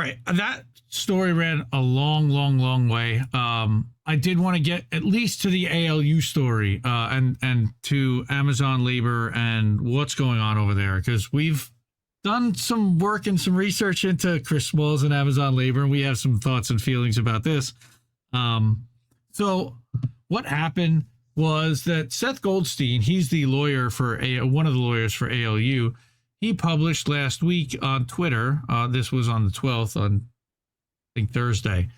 right. That story ran a long way. I did want to get at least to the ALU story and to Amazon labor and what's going on over there, because we've done some work and some research into Chris Smalls and Amazon labor, and we have some thoughts and feelings about this. So what happened was that Seth Goldstein, he's the lawyer for one of the lawyers for ALU. He published last week on Twitter, this was on the 12th, on I think Thursday,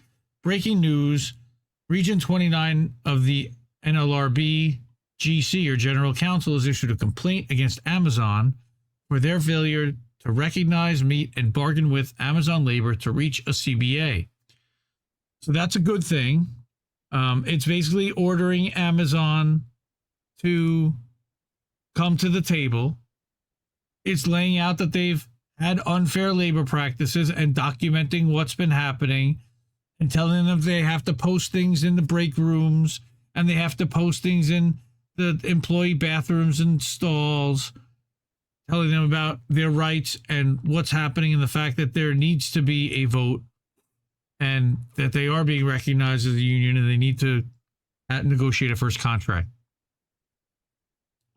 breaking news, Region 29 of the NLRB GC, or General Counsel, has issued a complaint against Amazon for their failure to recognize, meet, and bargain with Amazon labor to reach a CBA. So that's a good thing. It's basically ordering Amazon to come to the table. It's laying out that they've had unfair labor practices and documenting what's been happening and telling them they have to post things in the break rooms and they have to post things in the employee bathrooms and stalls, telling them about their rights and what's happening and the fact that there needs to be a vote and that they are being recognized as a union and they need to negotiate a first contract.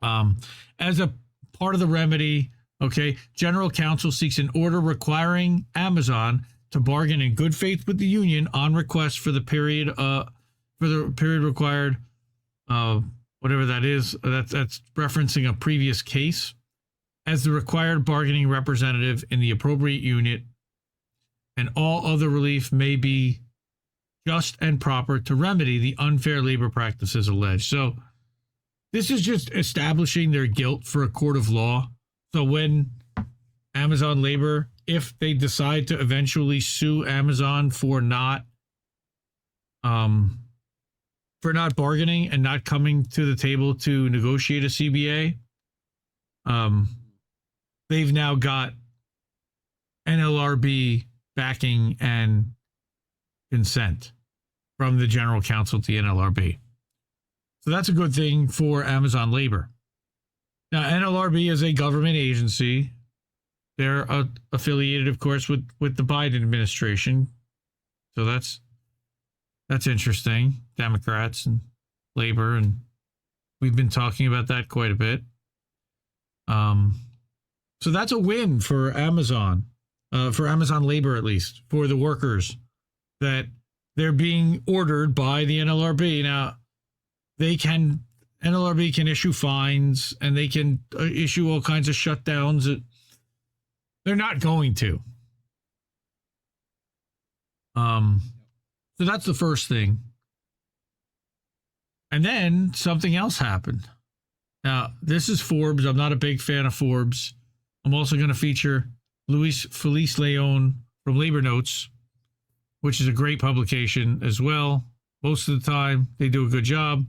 As a part of the remedy, okay, General Counsel seeks an order requiring Amazon to bargain in good faith with the union on request for the period required, whatever that is. That's referencing a previous case, as the required bargaining representative in the appropriate unit, and all other relief may be just and proper to remedy the unfair labor practices alleged. So this is just establishing their guilt for a court of law. So when Amazon labor, if they decide to eventually sue Amazon for not bargaining and not coming to the table to negotiate a CBA, they've now got NLRB backing and consent from the General Counsel to the NLRB. So that's a good thing for Amazon labor. Now, NLRB is a government agency. They're affiliated, of course, with the Biden administration. So that's interesting. Democrats and labor, and we've been talking about that quite a bit. So that's a win for Amazon labor, at least for the workers, that they're being ordered by the NLRB. Now, NLRB can issue fines and they can issue all kinds of shutdowns. They're not going to. So that's the first thing. And then something else happened. Now, this is Forbes. I'm not a big fan of Forbes. I'm also going to feature Luis Feliz Leon from Labor Notes, which is a great publication as well. Most of the time, they do a good job.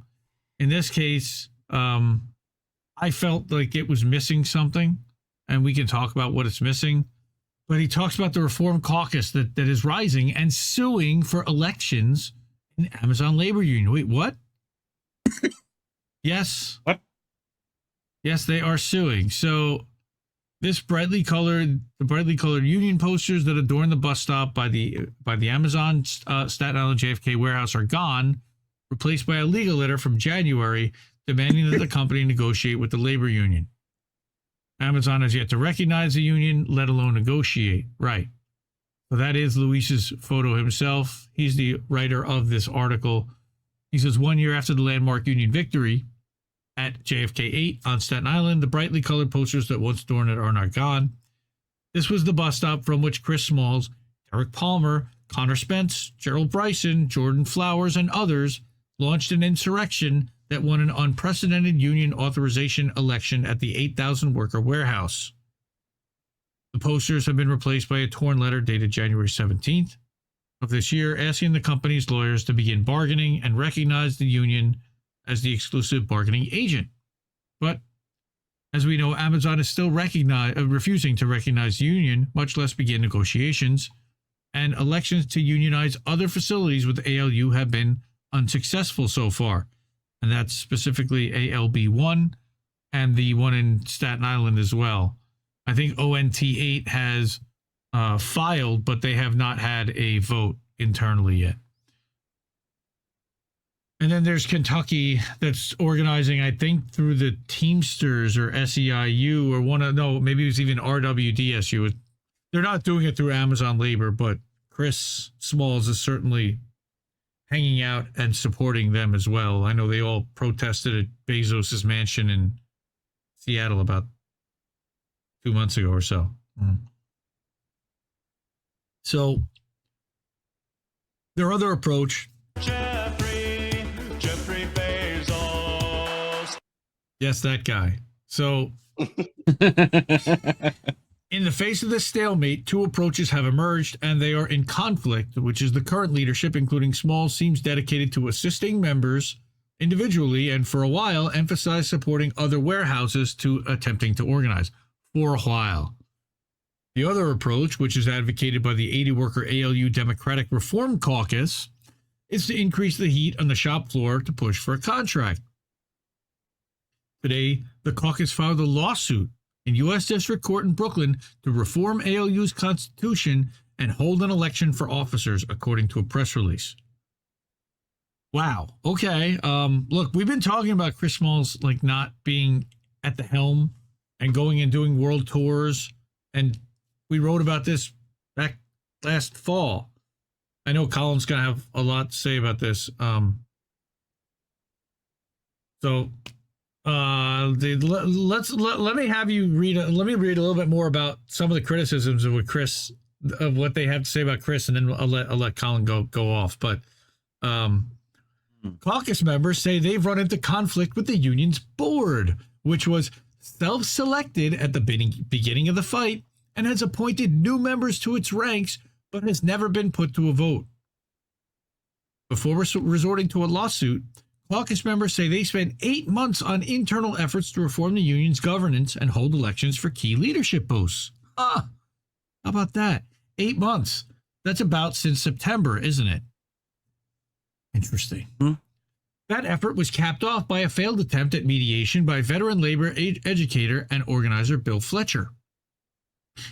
In this case, I felt like it was missing something, and we can talk about what it's missing. But he talks about the Reform Caucus that is rising and suing for elections in the Amazon labor union. Wait, what? Yes. What? Yes, they are suing. So this brightly colored union posters that adorn the bus stop by the Amazon Staten Island JFK warehouse are gone, replaced by a legal letter from January demanding that the company negotiate with the labor union. Amazon has yet to recognize the union, let alone negotiate. Right. So that is Luis's photo himself. He's the writer of this article. He says, 1 year after the landmark union victory at JFK 8 on Staten Island, the brightly colored posters that once adorned it are not gone. This was the bus stop from which Chris Smalls, Derek Palmer, Connor Spence, Gerald Bryson, Jordan Flowers, and others launched an insurrection that won an unprecedented union authorization election at the 8,000 worker warehouse. The posters have been replaced by a torn letter dated January 17th of this year, asking the company's lawyers to begin bargaining and recognize the union as the exclusive bargaining agent. But as we know, Amazon is still refusing to recognize the union, much less begin negotiations, and elections to unionize other facilities with ALU have been unsuccessful so far. And that's specifically ALB1 and the one in Staten Island as well. I think ONT8 has filed, but they have not had a vote internally yet. And then there's Kentucky that's organizing, I think, through the Teamsters or SEIU or maybe it was even RWDSU. They're not doing it through Amazon Labor, but Chris Smalls is certainly hanging out and supporting them as well. I know they all protested at Bezos's mansion in Seattle about 2 months ago or so. So their other approach. Jeffrey Bezos. Yes, that guy. So in the face of this stalemate, two approaches have emerged, and they are in conflict, which is the current leadership, including Smalls, seems dedicated to assisting members individually and for a while emphasized supporting other warehouses to attempting to organize for a while. The other approach, which is advocated by the 80-worker ALU Democratic Reform Caucus, is to increase the heat on the shop floor to push for a contract. Today, the caucus filed a lawsuit in U.S. District Court in Brooklyn to reform ALU's constitution and hold an election for officers, according to a press release. Wow. Okay. Look, we've been talking about Chris Smalls like not being at the helm and going and doing world tours, and we wrote about this back last fall. I know Colin's gonna have a lot to say about this. Let me have you read. Let me read a little bit more about some of the criticisms of what they have to say about Chris, and then I'll let Colin go off. But caucus members say they've run into conflict with the union's board, which was self-selected at the beginning of the fight and has appointed new members to its ranks, but has never been put to a vote. Before resorting to a lawsuit, caucus members say they spent 8 months on internal efforts to reform the union's governance and hold elections for key leadership posts. How about that? 8 months. That's about since September, isn't it? Interesting. That effort was capped off by a failed attempt at mediation by veteran labor educator and organizer Bill Fletcher.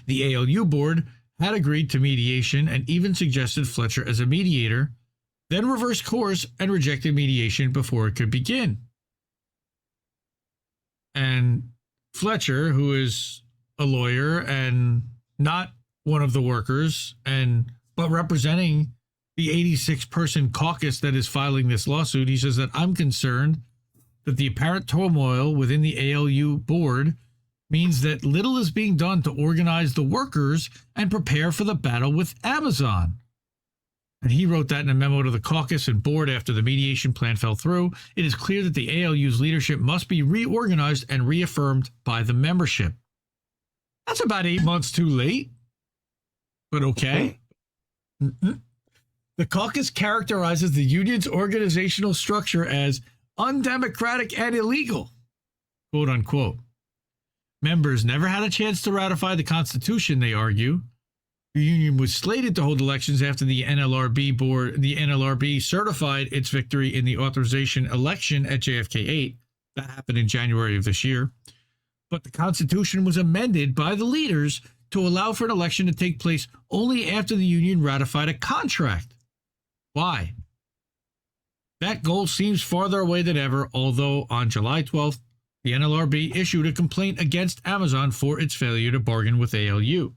The ALU board had agreed to mediation and even suggested Fletcher as a mediator, then reversed course and rejected mediation before it could begin. And Fletcher, who is a lawyer and not one of the workers, but representing the 86-person caucus that is filing this lawsuit, he says that I'm concerned that the apparent turmoil within the ALU board means that little is being done to organize the workers and prepare for the battle with Amazon. And he wrote that in a memo to the caucus and board after the mediation plan fell through. It is clear that the ALU's leadership must be reorganized and reaffirmed by the membership. That's about 8 months too late, but okay. The caucus characterizes the union's organizational structure as undemocratic and illegal, quote unquote. Members never had a chance to ratify the Constitution, they argue. The union was slated to hold elections after the NLRB certified its victory in the authorization election at JFK 8. That happened in January of this year. But the Constitution was amended by the leaders to allow for an election to take place only after the union ratified a contract. Why? That goal seems farther away than ever, although on July 12th, the NLRB issued a complaint against Amazon for its failure to bargain with ALU.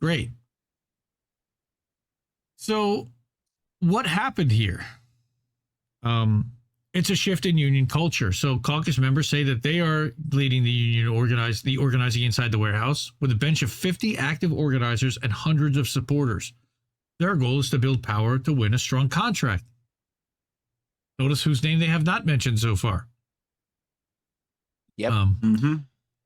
Great. So what happened here? It's a shift in union culture. So caucus members say that they are leading the union to organizing inside the warehouse with a bench of 50 active organizers and hundreds of supporters. Their goal is to build power to win a strong contract. Notice whose name they have not mentioned so far. Yep.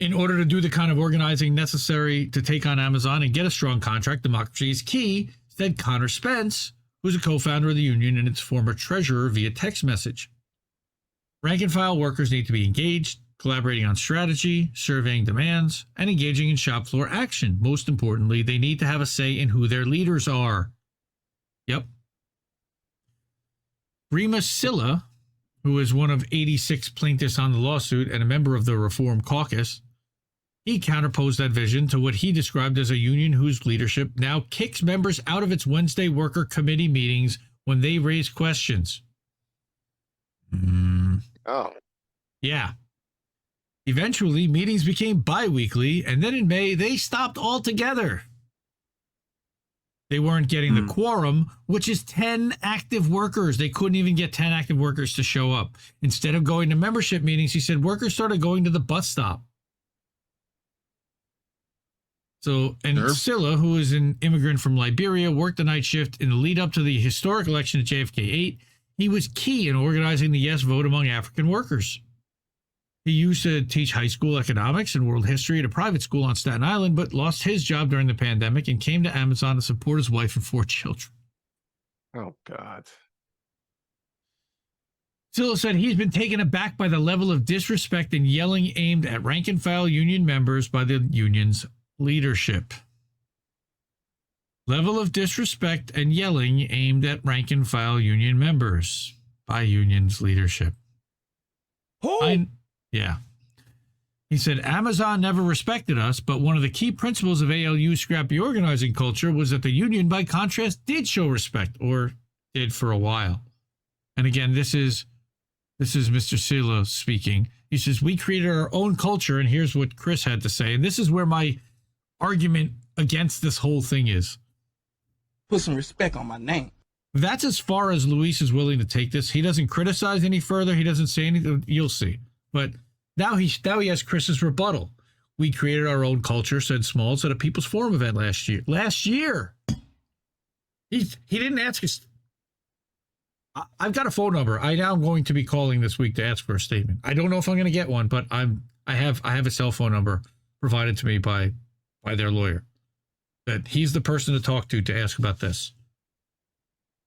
In order to do the kind of organizing necessary to take on Amazon and get a strong contract, democracy is key, said Connor Spence, who's a co-founder of the union and its former treasurer via text message. Rank and file workers need to be engaged, collaborating on strategy, surveying demands, and engaging in shop floor action. Most importantly, they need to have a say in who their leaders are. Yep. Rima Silla, who is one of 86 plaintiffs on the lawsuit and a member of the Reform Caucus, He counterposed that vision to what he described as a union whose leadership now kicks members out of its Wednesday worker committee meetings when they raise questions. Oh. Yeah. Eventually, meetings became bi-weekly, and then in May, they stopped altogether. They weren't getting the quorum, which is 10 active workers. They couldn't even get 10 active workers to show up. Instead of going to membership meetings, he said workers started going to the bus stop. So, and Scylla, who is an immigrant from Liberia, worked the night shift in the lead up to the historic election at JFK 8. He was key in organizing the yes vote among African workers. He used to teach high school economics and world history at a private school on Staten Island, but lost his job during the pandemic and came to Amazon to support his wife and 4 children. Oh, God. Scylla said he's been taken aback by the level of disrespect and yelling aimed at rank-and-file union members by the union's leadership. Level of disrespect and yelling aimed at rank-and-file union members by union's leadership. Yeah. He said, Amazon never respected us, but one of the key principles of ALU's scrappy organizing culture was that the union, by contrast, did show respect, or did for a while. And again, this is Mr. Scylla speaking. He says, we created our own culture, and here's what Chris had to say. And this is where my argument against this whole thing is. Put some respect on my name. That's as far as Luis is willing to take this. He doesn't criticize any further. He doesn't say anything. You'll see. But now he has Chris's rebuttal. We created our own culture, said Smalls, at a People's Forum event last year. He didn't ask us. I've got a phone number. I now am going to be calling this week to ask for a statement. I don't know if I'm going to get one, but I have a cell phone number provided to me by their lawyer. That he's the person to talk to ask about this.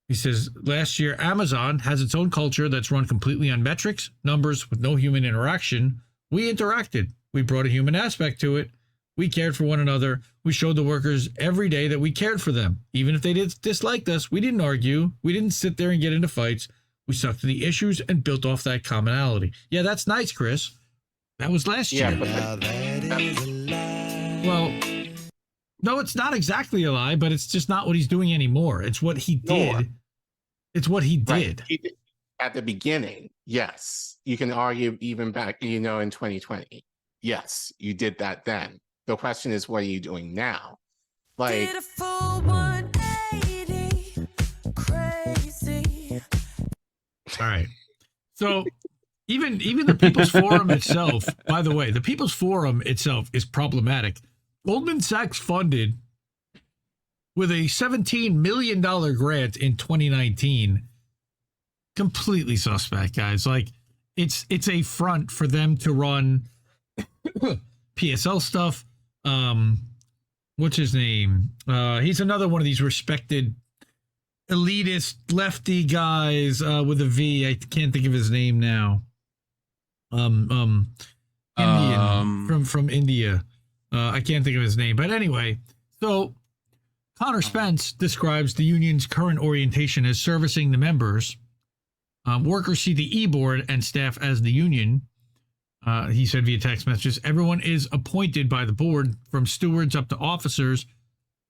He says, last year, Amazon has its own culture that's run completely on metrics, numbers, with no human interaction. We interacted. We brought a human aspect to it. We cared for one another. We showed the workers every day that we cared for them. Even if they disliked us, we didn't argue. We didn't sit there and get into fights. We stuck to the issues and built off that commonality. Yeah, that's nice, Chris. That was last year. Well, no, it's not exactly a lie, but it's just not what he's doing anymore. It's what he did. No. It's what he did. Right. At the beginning, yes. You can argue even back, in 2020. Yes, you did that then. The question is, what are you doing now? Like, did a full 180, crazy. All right. So even the People's Forum itself, by the way, the People's Forum itself is problematic. Goldman Sachs funded with a $17 million grant in 2019. Completely suspect, guys. Like, it's a front for them to run PSL stuff. What's his name? He's another one of these respected elitist lefty guys with a V. I can't think of his name now. Indian from India. I can't think of his name, but anyway, so Connor Spence describes the union's current orientation as servicing the members. Workers see the e-board and staff as the union. He said via text messages, everyone is appointed by the board, from stewards up to officers,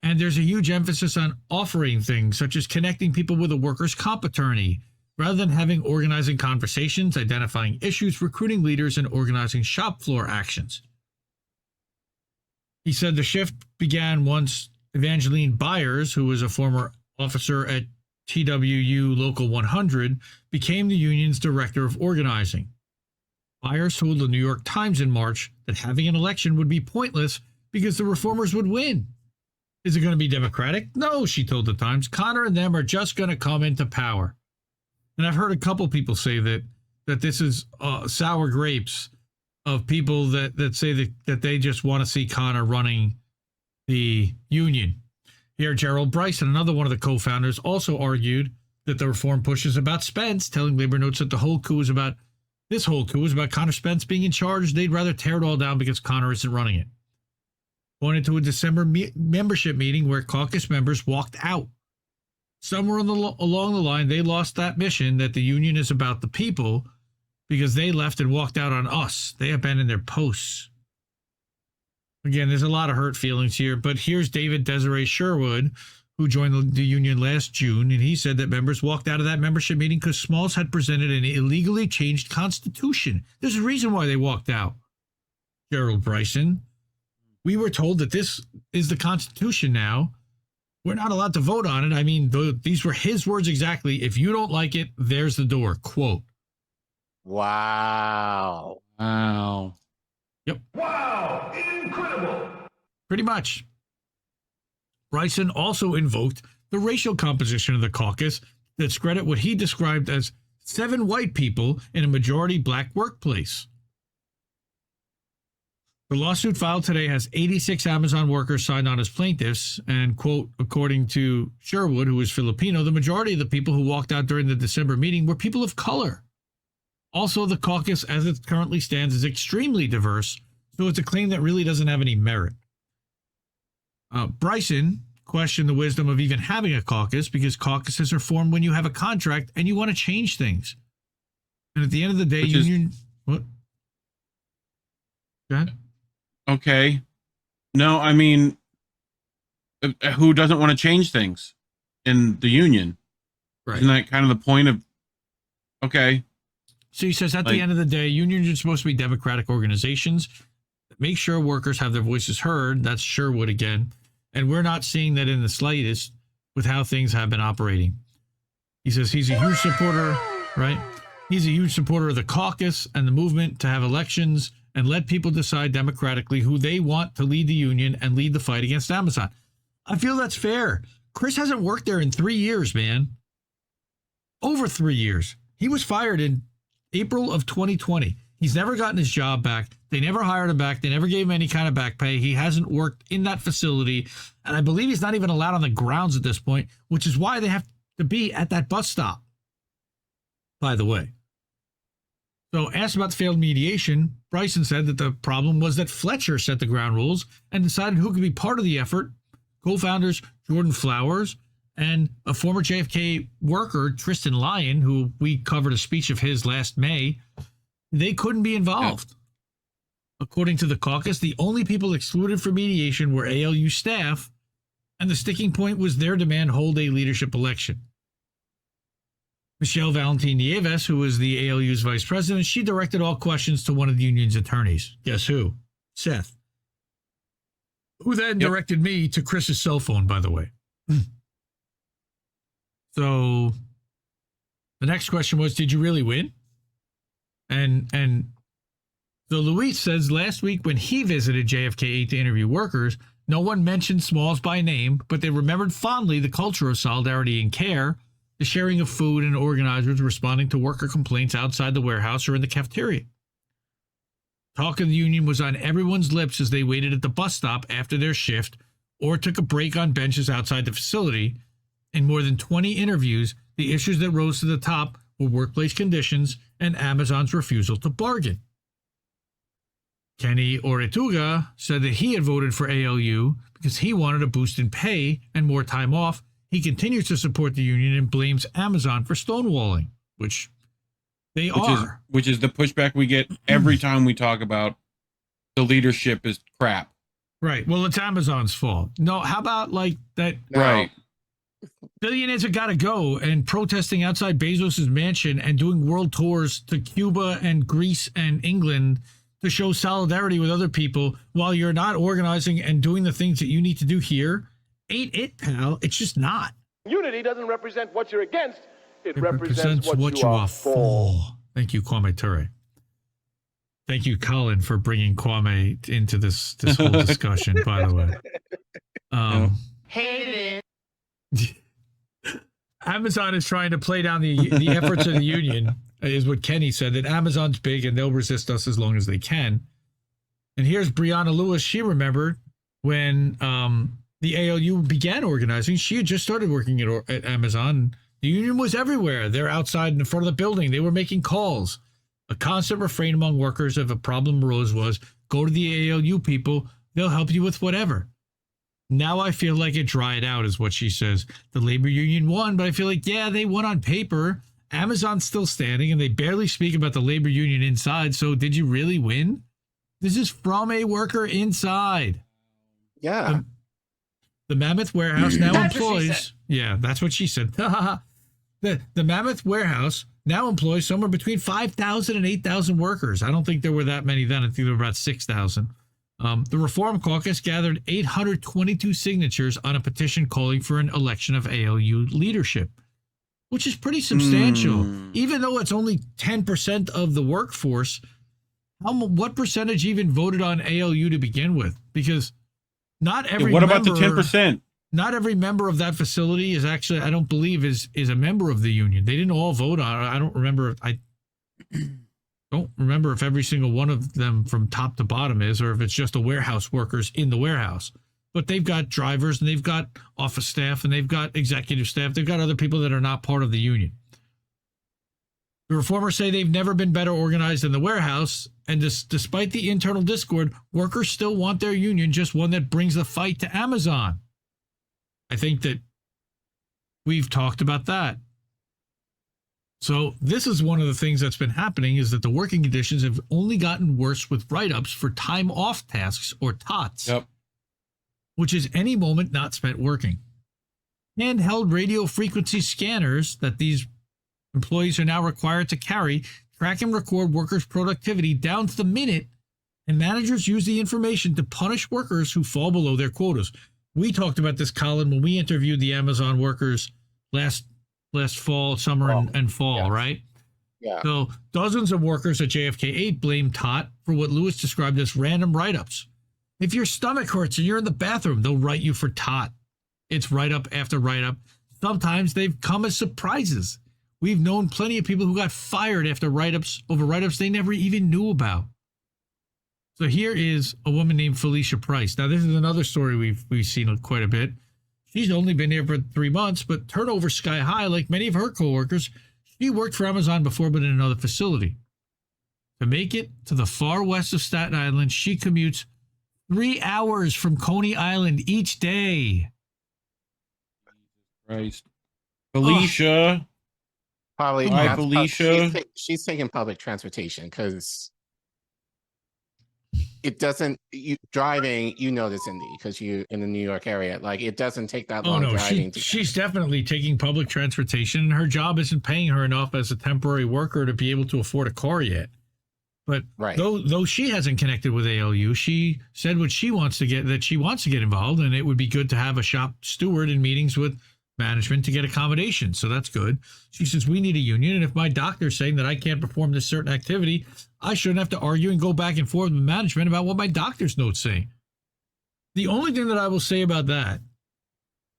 and there's a huge emphasis on offering things such as connecting people with a workers' comp attorney, rather than having organizing conversations, identifying issues, recruiting leaders, and organizing shop floor actions. He said the shift began once Evangeline Byers, who was a former officer at TWU Local 100, became the union's director of organizing. Byers told the New York Times in March that having an election would be pointless because the reformers would win. Is it going to be democratic? No, she told the Times. Connor and them are just going to come into power. And I've heard a couple people say that this is sour grapes of people that say that they just want to see Connor running the union. Here, Gerald Bryson, another one of the co-founders, also argued that the reform push is about Spence, telling Labor Notes that this whole coup is about Connor Spence being in charge. They'd rather tear it all down because Connor isn't running it. Pointed to a December membership meeting where caucus members walked out. Somewhere along the line, they lost that mission that the union is about the people, because they left and walked out on us. They abandoned their posts. Again, there's a lot of hurt feelings here, but here's David Desiree Sherwood, who joined the union last June, and he said that members walked out of that membership meeting because Smalls had presented an illegally changed constitution. There's a reason why they walked out. Gerald Bryson, we were told that this is the Constitution now. We're not allowed to vote on it. I mean, these were his words exactly. If you don't like it, there's the door. Quote. Wow. Wow. Yep. Wow, incredible. Pretty much. Bryson also invoked the racial composition of the caucus to discredit what he described as 7 white people in a majority black workplace. The lawsuit filed today has 86 Amazon workers signed on as plaintiffs, and, quote, according to Sherwood, who is Filipino, the majority of the people who walked out during the December meeting were people of color. Also, the caucus, as it currently stands, is extremely diverse, so it's a claim that really doesn't have any merit. Bryson questioned the wisdom of even having a caucus because caucuses are formed when you have a contract and you want to change things. And at the end of the day, what? Go ahead. Okay. No, I mean, who doesn't want to change things in the union? Right. Isn't that kind of the point of, okay. So he says at the end of the day, unions are supposed to be democratic organizations that make sure workers have their voices heard. That's Sherwood again. And we're not seeing that in the slightest with how things have been operating. He says he's a huge supporter, right? He's a huge supporter of the caucus and the movement to have elections and let people decide democratically who they want to lead the union and lead the fight against Amazon. I feel that's fair. Chris hasn't worked there in 3 years, man. Over 3 years. He was fired in April of 2020. He's never gotten his job back. They never hired him back. They never gave him any kind of back pay. He hasn't worked in that facility. And I believe he's not even allowed on the grounds at this point, which is why they have to be at that bus stop, by the way. So asked about the failed mediation, Bryson said that the problem was that Fletcher set the ground rules and decided who could be part of the effort. Co-founders Jordan Flowers and a former JFK worker, Tristan Lyon, who we covered a speech of his last May, they couldn't be involved. According to the caucus, the only people excluded from mediation were ALU staff, and the sticking point was their demand hold a leadership election. Michelle Valentin Nieves, who was the ALU's vice president, she directed all questions to one of the union's attorneys. Guess who? Seth. Who then directed me to Chris's cell phone, by the way. So the next question was, did you really win? And so Luis says last week when he visited JFK 8 to interview workers, no one mentioned Smalls by name, but they remembered fondly the culture of solidarity and care, the sharing of food, and organizers responding to worker complaints outside the warehouse or in the cafeteria. Talk of the union was on everyone's lips as they waited at the bus stop after their shift or took a break on benches outside the facility. In more than 20 interviews, the issues that rose to the top were workplace conditions and Amazon's refusal to bargain. Kenny Orituga said that he had voted for ALU because he wanted a boost in pay and more time off. He continues to support the union and blames Amazon for stonewalling, which they are. Which is the pushback we get every time we talk about the leadership is crap. Right. Well, it's Amazon's fault. No, how about like that? Right. Billionaires have got to go, and protesting outside Bezos's mansion and doing world tours to Cuba and Greece and England to show solidarity with other people while you're not organizing and doing the things that you need to do here. Ain't it, pal? It's just not. Unity doesn't represent what you're against. It represents what you are for. Thank you, Kwame Ture. Thank you, Colin, for bringing Kwame into this whole discussion, by the way. Hate it. Amazon is trying to play down the efforts of the union, is what Kenny said, that Amazon's big and they'll resist us as long as they can. And here's Brianna Lewis. She remembered when the ALU began organizing. She had just started working at Amazon. The union was everywhere. They're outside in front of the building. They were making calls. A constant refrain among workers if a problem arose was, go to the ALU people. They'll help you with whatever. Now I feel like it dried out, is what she says. The labor union won, but I feel like, yeah, they won on paper. Amazon's still standing, and they barely speak about the labor union inside, so did you really win? This is from a worker inside. Yeah. The Mammoth Warehouse now That's what she employs. said. Yeah, that's what she said. The Mammoth Warehouse now employs somewhere between 5,000 and 8,000 workers. I don't think there were that many then. I think there were about 6,000. The Reform Caucus gathered 822 signatures on a petition calling for an election of ALU leadership, which is pretty substantial. Even though it's only 10% of the workforce, what percentage even voted on ALU to begin with? Because not every What about the member- 10%? Not every member of that facility is actually, I don't believe, is a member of the union. They didn't all vote on it. I don't remember. I don't remember if every single one of them from top to bottom is, or if it's just the warehouse workers in the warehouse. But they've got drivers and they've got office staff and they've got executive staff. They've got other people that are not part of the union. The reformers say they've never been better organized than the warehouse. And despite the internal discord, workers still want their union, just one that brings the fight to Amazon. I think that we've talked about that. So this is one of the things that's been happening, is that the working conditions have only gotten worse with write-ups for time off tasks, or TOTS, which is any moment not spent working. Handheld radio frequency scanners that these employees are now required to carry track and record workers' productivity down to the minute, and managers use the information to punish workers who fall below their quotas. We talked about this, Colin, when we interviewed the Amazon workers last fall, summer, and fall, yes. right? Yeah. So dozens of workers at JFK 8 blame TOT for what Lewis described as random write-ups. If your stomach hurts and you're in the bathroom, they'll write you for TOT. It's write-up after write-up. Sometimes they've come as surprises. We've known plenty of people who got fired after over write-ups they never even knew about. So here is a woman named Felicia Price. Now, this is another story we've seen quite a bit. She's only been here for 3 months, but turnover sky high. Like many of her coworkers, she worked for Amazon before, but in another facility. To make it to the far west of Staten Island, she commutes 3 hours from Coney Island each day. Christ. Felicia. Probably. Hi, that's Felicia. She's taking public transportation because it doesn't. Driving, you know this, Indy, because you in the New York area. Like, it doesn't take that long driving. She's definitely taking public transportation, and her job isn't paying her enough as a temporary worker to be able to afford a car yet. But though she hasn't connected with ALU, she said what she wants to get, that she wants to get involved, and it would be good to have a shop steward in meetings with management to get accommodations. So that's good. She says, we need a union, and if my doctor's saying that I can't perform this certain activity, I shouldn't have to argue and go back and forth with management about what my doctor's notes say. The only thing that I will say about that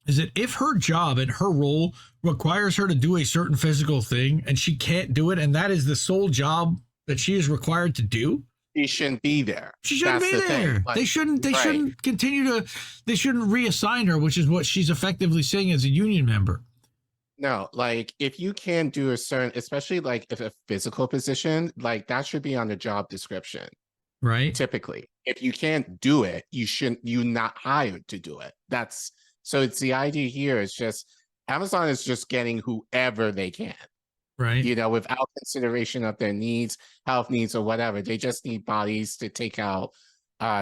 is that if her job and her role requires her to do a certain physical thing and she can't do it, and that is the sole job that she is required to do, She shouldn't be there. she shouldn't That's be the thing. there. Like, They shouldn't continue to, they shouldn't reassign her, which is what she's effectively saying as a union member. No, like, if you can't do a certain, especially like if a physical position, like that should be on the job description. Right. Typically, if you can't do it, you're not hired to do it. So it's the idea here is just Amazon is just getting whoever they can, Right. without consideration of their needs, health needs, or whatever. They just need bodies to take out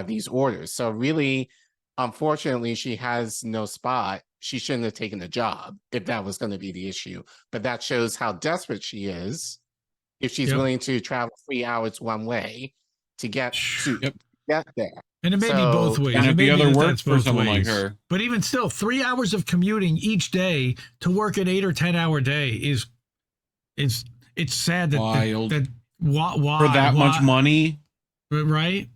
these orders. So really, unfortunately, she has no spot. She shouldn't have taken the job if that was going to be the issue. But that shows how desperate she is if she's willing to travel 3 hours one way to get get there. And it may be both ways. And It it'd may be other that work that's for both someone like ways. her. But even still, 3 hours of commuting each day to work an 8 or 10 hour day is it's sad that Wild. why For that much money. Right.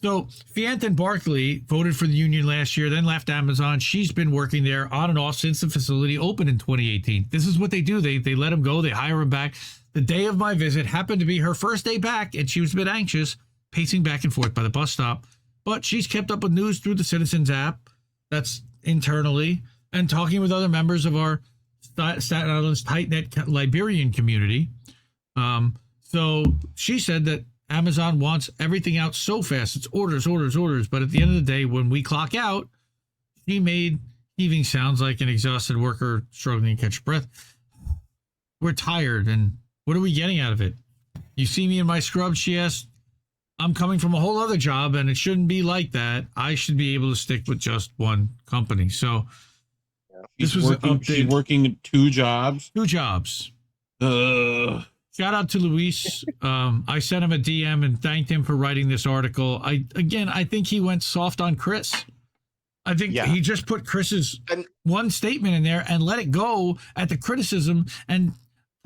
So Fianton Barkley voted for the union last year, then left Amazon. She's been working there on and off since the facility opened in 2018. This is what they do. They let him go. They hire him back. The day of my visit happened to be her first day back, and she was a bit anxious, pacing back and forth by the bus stop. But she's kept up with news through the Citizens app. That's internally, and talking with other members of our Staten Island's tight-knit Liberian community. So she said that Amazon wants everything out so fast. It's orders. But at the end of the day, when we clock out, she made heaving sounds like an exhausted worker struggling to catch breath. We're tired, and what are we getting out of it? You see me in my scrubs, she asked. I'm coming from a whole other job and it shouldn't be like that. I should be able to stick with just one company. So this was an update. She's working 2 jobs. 2 jobs. Ugh. Shout out to Luis. I sent him a DM and thanked him for writing this article. I think he went soft on Chris. I think he just put Chris's one statement in there and let it go at the criticism and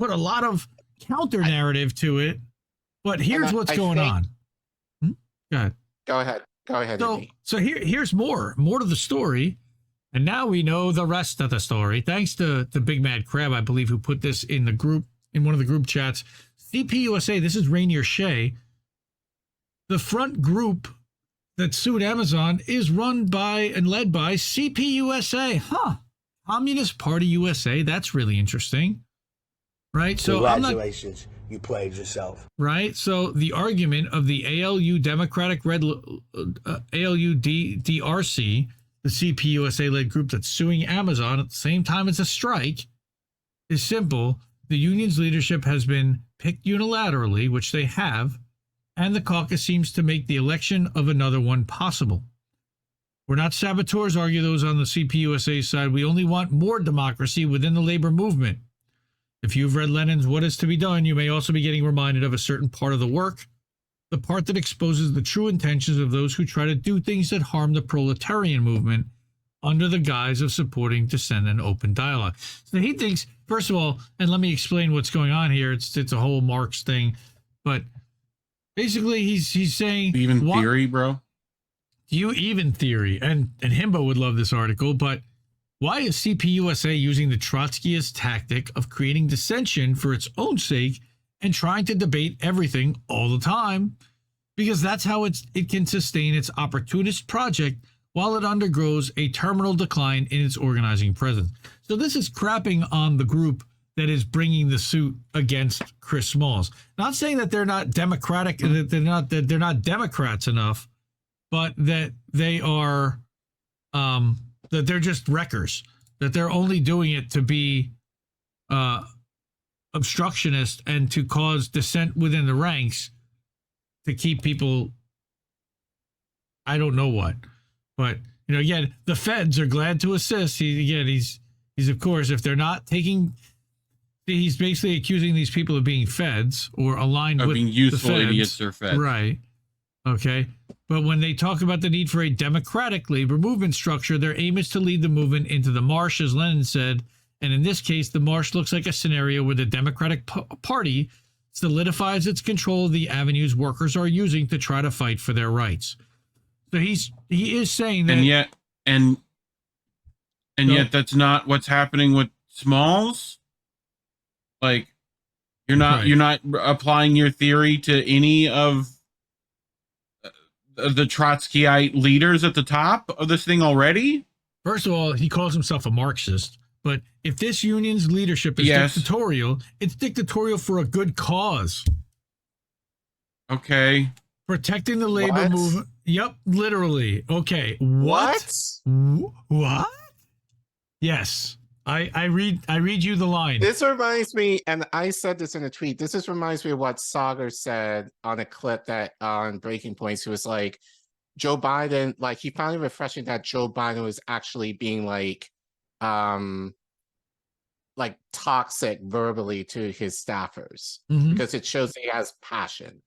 put a lot of counter narrative to it. But here's what's going on. Go ahead. Go ahead. So here's more to the story. And now we know the rest of the story. Thanks to Big Mad Crab, I believe, who put this in the group, in one of the group chats. CPUSA, this is Rainier Shea. The front group that sued Amazon is run by and led by CPUSA. Communist Party USA. That's really interesting. Right? So congratulations. You played yourself. Right? So the argument of the ALU Democratic ALU DRC, the CPUSA-led group that's suing Amazon at the same time as a strike, is simple. The union's leadership has been picked unilaterally, which they have, and the caucus seems to make the election of another one possible. We're not saboteurs, argue those on the CPUSA side. We only want more democracy within the labor movement. If you've read Lenin's What Is to Be Done, you may also be getting reminded of a certain part of the work, the part that exposes the true intentions of those who try to do things that harm the proletarian movement under the guise of supporting dissent and open dialogue. So he thinks, first of all, and let me explain what's going on here. It's a whole Marx thing, but basically he's saying, even theory, bro. You even theory, and Himbo would love this article, but why is CPUSA using the Trotskyist tactic of creating dissension for its own sake and trying to debate everything all the time? Because that's how it can sustain its opportunist project while it undergoes a terminal decline in its organizing presence. So this is crapping on the group that is bringing the suit against Chris Smalls. Not saying that they're not democratic, that they're not Democrats enough, but that they are that they're just wreckers, that they're only doing it to be obstructionist and to cause dissent within the ranks to keep people, I don't know what. But, you know, again, the feds are glad to assist. He's of course, if they're not taking, he's basically accusing these people of being feds or aligned with being useful the feds. Idiots or feds. Right. Okay. But when they talk about the need for a democratic labor movement structure, their aim is to lead the movement into the marsh, as Lenin said. And in this case, the marsh looks like a scenario where the Democratic Party solidifies its control of the avenues workers are using to try to fight for their rights. So he is saying that, and yet that's not what's happening with Smalls. Like, you're not applying your theory to any of the Trotskyite leaders at the top of this thing already. First of all, he calls himself a Marxist. But if this union's leadership is dictatorial, it's dictatorial for a good cause. Okay. Protecting the labor movement. Yep, literally. Okay. What? Yes. I read you the line. This reminds me, and I said this in a tweet, reminds me of what Sagar said on a clip that on Breaking Points. He was like, Joe Biden, like, he found it refreshing that Joe Biden was actually being like toxic verbally to his staffers, because it shows he has passion.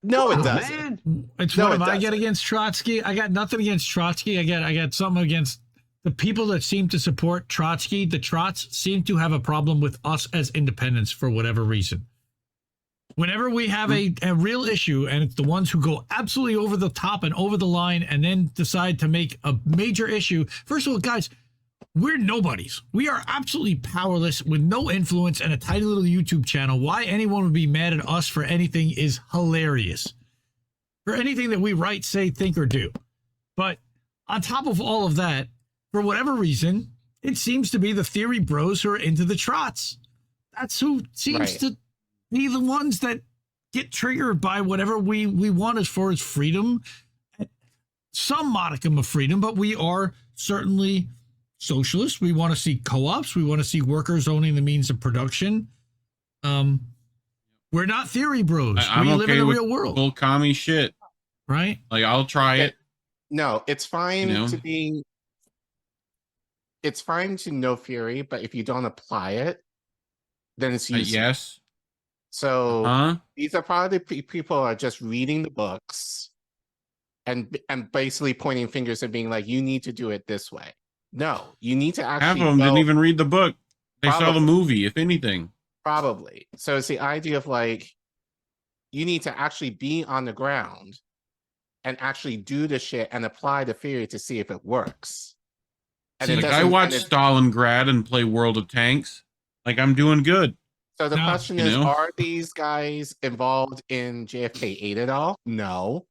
No, it doesn't. Man. It's what I get against Trotsky. I got nothing against Trotsky. I got something against the people that seem to support Trotsky. The Trots seem to have a problem with us as independents for whatever reason. Whenever we have a real issue, and it's the ones who go absolutely over the top and over the line and then decide to make a major issue. First of all, guys, we're nobodies. We are absolutely powerless with no influence and a tiny little YouTube channel. Why anyone would be mad at us for anything is hilarious. For anything that we write, say, think, or do. But on top of all of that, for whatever reason, it seems to be the theory bros who are into the trots. That's who seems to be the ones that get triggered by whatever we want as far as freedom. Some modicum of freedom, but we are certainly socialists. We want to see co-ops. We want to see workers owning the means of production. We're not theory bros. I'm We okay live in the with real world, full commie shit. right? Like I'll try it. No, it's fine You know? to be. It's fine to know theory, but if you don't apply it, then it's useless. Yes. So these are probably people who are just reading the books and basically pointing fingers and being like, "You need to do it this way." No, you need to Half actually. of them didn't even read the book. They saw the Probably. movie, if anything. Probably. So it's the idea of like, you need to actually be on the ground and actually do the shit and apply the theory to see if it works. And Like I watched Stalingrad and play World of Tanks. Like I'm doing good. So the question you is, know? are these guys involved in JFK 8 at all? No.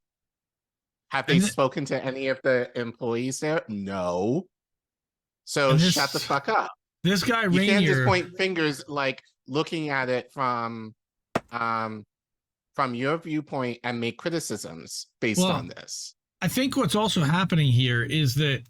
Have they spoken to any of the employees there? No. So shut the fuck up. This guy You Rainier, can't just point fingers like looking at it from your viewpoint and make criticisms based on this. I think what's also happening here is that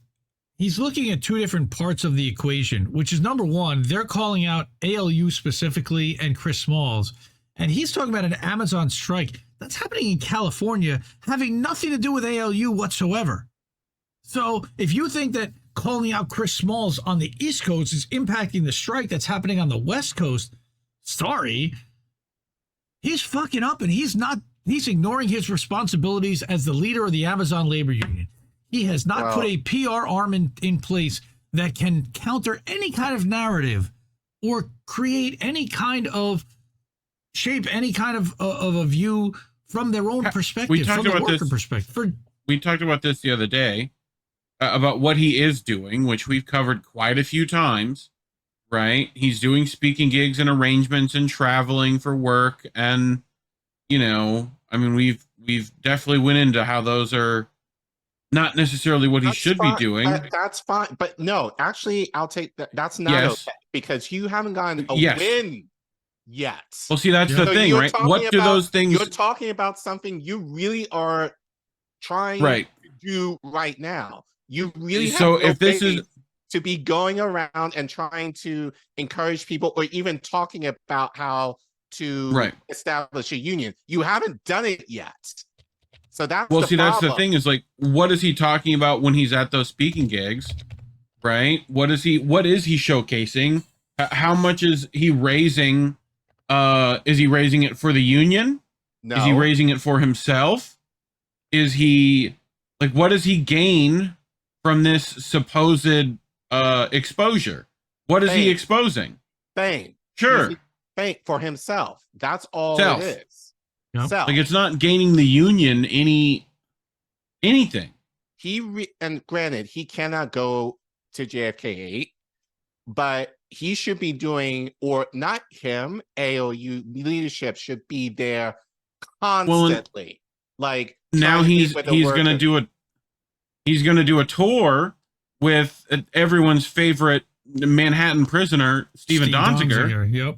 he's looking at two different parts of the equation, which is number one, they're calling out ALU specifically and Chris Smalls, and he's talking about an Amazon strike that's happening in California, having nothing to do with ALU whatsoever. So if you think that calling out Chris Smalls on the East Coast is impacting the strike that's happening on the West Coast, sorry, he's fucking up, and he's ignoring his responsibilities as the leader of the Amazon labor union. He has not put a PR arm in place that can counter any kind of narrative or create any kind of shape, any kind of a view from their own perspective, We talked from the about worker this. perspective. We talked about this the other day about what he is doing, which we've covered quite a few times. Right? He's doing speaking gigs and arrangements and traveling for work, and I mean, we've definitely went into how those are not necessarily what he should be doing. That's fine. But no, actually, I'll take that. That's not okay because you haven't gotten a win yet. Well, see, that's the thing, right? What do those things... You're talking about something you really are trying to do right now. You really have if this is to be going around and trying to encourage people or even talking about how to establish a union. You haven't done it yet. So that's that's the thing is like, what is he talking about when he's at those speaking gigs, right? What is he showcasing? How much is he raising? Is he raising it for the union? No. Is he raising it for himself? Is he like, what does he gain from this supposed exposure? What is he exposing? Fame. Sure. Fame for himself. That's all Self. it is. Yep. Self. Like it's not gaining the union anything. And granted, he cannot go to JFK 8, but he should be doing, or not him, AOU leadership should be there constantly. Like now he's gonna do a tour with everyone's favorite Manhattan prisoner, Steve Donziger. Yep.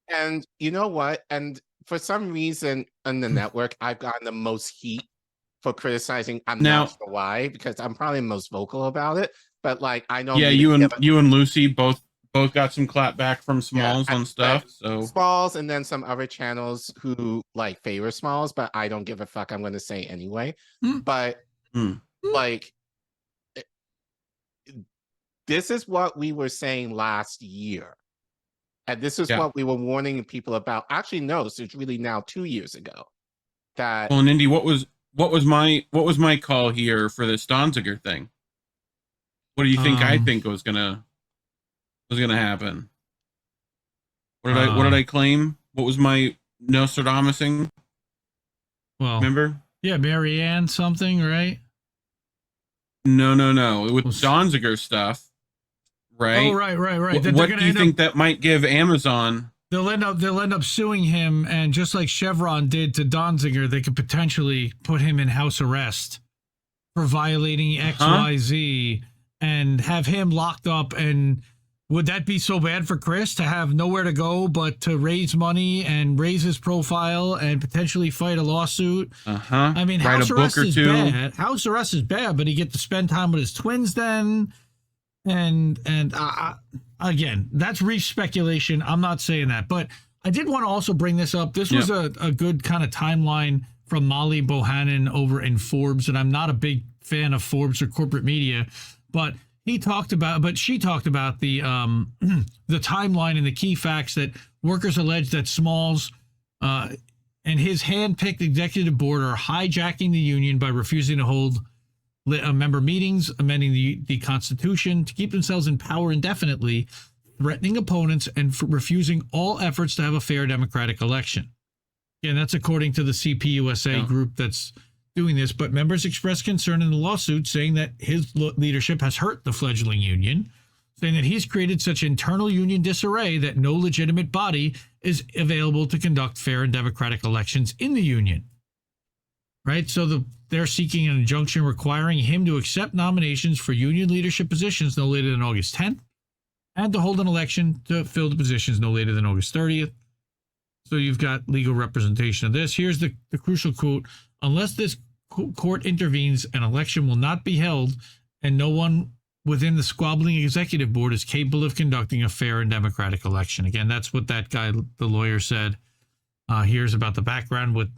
And you know what? And for some reason on the network, I've gotten the most heat for criticizing. I'm not sure why, because I'm probably the most vocal about it. But like, I know. Yeah, you and Lucy both got some clap back from Smalls on stuff. So Smalls and then some other channels who like favor Smalls, but I don't give a fuck. I'm going to say anyway. But like, this is what we were saying last year. And this is what we were warning people about. Actually, no, so it's really now 2 years ago. That and Indy, what was my call here for this Donziger thing? What do you think I think was gonna happen? What did I claim? What was my Nostradamusing? Well, remember? Yeah, Marianne something, right? No. With Donziger stuff. Right. Oh, right. What do you think that might give Amazon? They'll end up suing him, and just like Chevron did to Donziger, they could potentially put him in house arrest for violating XYZ and have him locked up. And would that be so bad for Chris to have nowhere to go but to raise money and raise his profile and potentially fight a lawsuit? I mean, house arrest is bad. House arrest is bad, but he get to spend time with his twins then. And again, that's Reef speculation. I'm not saying that, but I did want to also bring this up. This was a good kind of timeline from Molly Bohannon over in Forbes, and I'm not a big fan of Forbes or corporate media, but she talked about the the timeline and the key facts that workers allege that Smalls and his hand-picked executive board are hijacking the union by refusing to hold member meetings, amending the Constitution to keep themselves in power indefinitely, threatening opponents, and refusing all efforts to have a fair democratic election. Again, that's according to the CPUSA group that's doing this, but members expressed concern in the lawsuit saying that his leadership has hurt the fledgling union, saying that he's created such internal union disarray that no legitimate body is available to conduct fair and democratic elections in the union. Right? So they're seeking an injunction requiring him to accept nominations for union leadership positions no later than August 10th and to hold an election to fill the positions no later than August 30th. So you've got legal representation of this. Here's the crucial quote. Unless this court intervenes, an election will not be held, and no one within the squabbling executive board is capable of conducting a fair and democratic election. Again, that's what that guy, the lawyer, said. Here's about the background with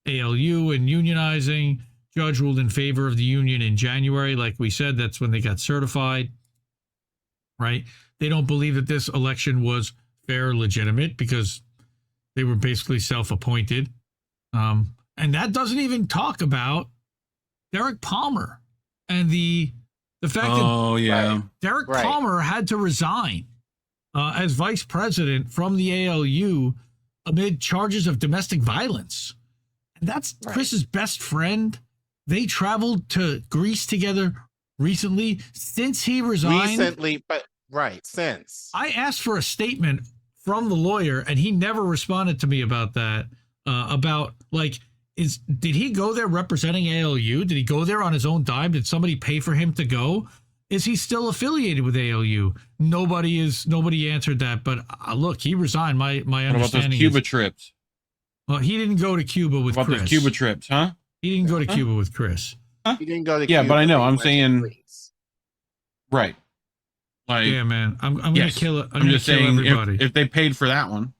ALU and unionizing. Judge ruled in favor of the union in January. Like we said, that's when they got certified, right? They don't believe that this election was fair or legitimate because they were basically self-appointed. And that doesn't even talk about Derek Palmer and the fact that Derek Palmer had to resign as vice president from the ALU amid charges of domestic violence. And that's Chris's best friend. They traveled to Greece together recently since he resigned. Since. I asked for a statement from the lawyer, and he never responded to me about that. Did he go there representing ALU? Did he go there on his own dime? Did somebody pay for him to go? Is he still affiliated with ALU? Nobody answered that. But look, he resigned. My understanding. What about those Cuba trips? Well, he didn't go to Cuba with Chris. Those Cuba trips, huh? He didn't go to Cuba with Chris. Huh? He didn't go to Cuba. Yeah, but I know. I'm saying, right. Like, yeah, man. I'm gonna kill it. I'm just saying, if they paid for that one.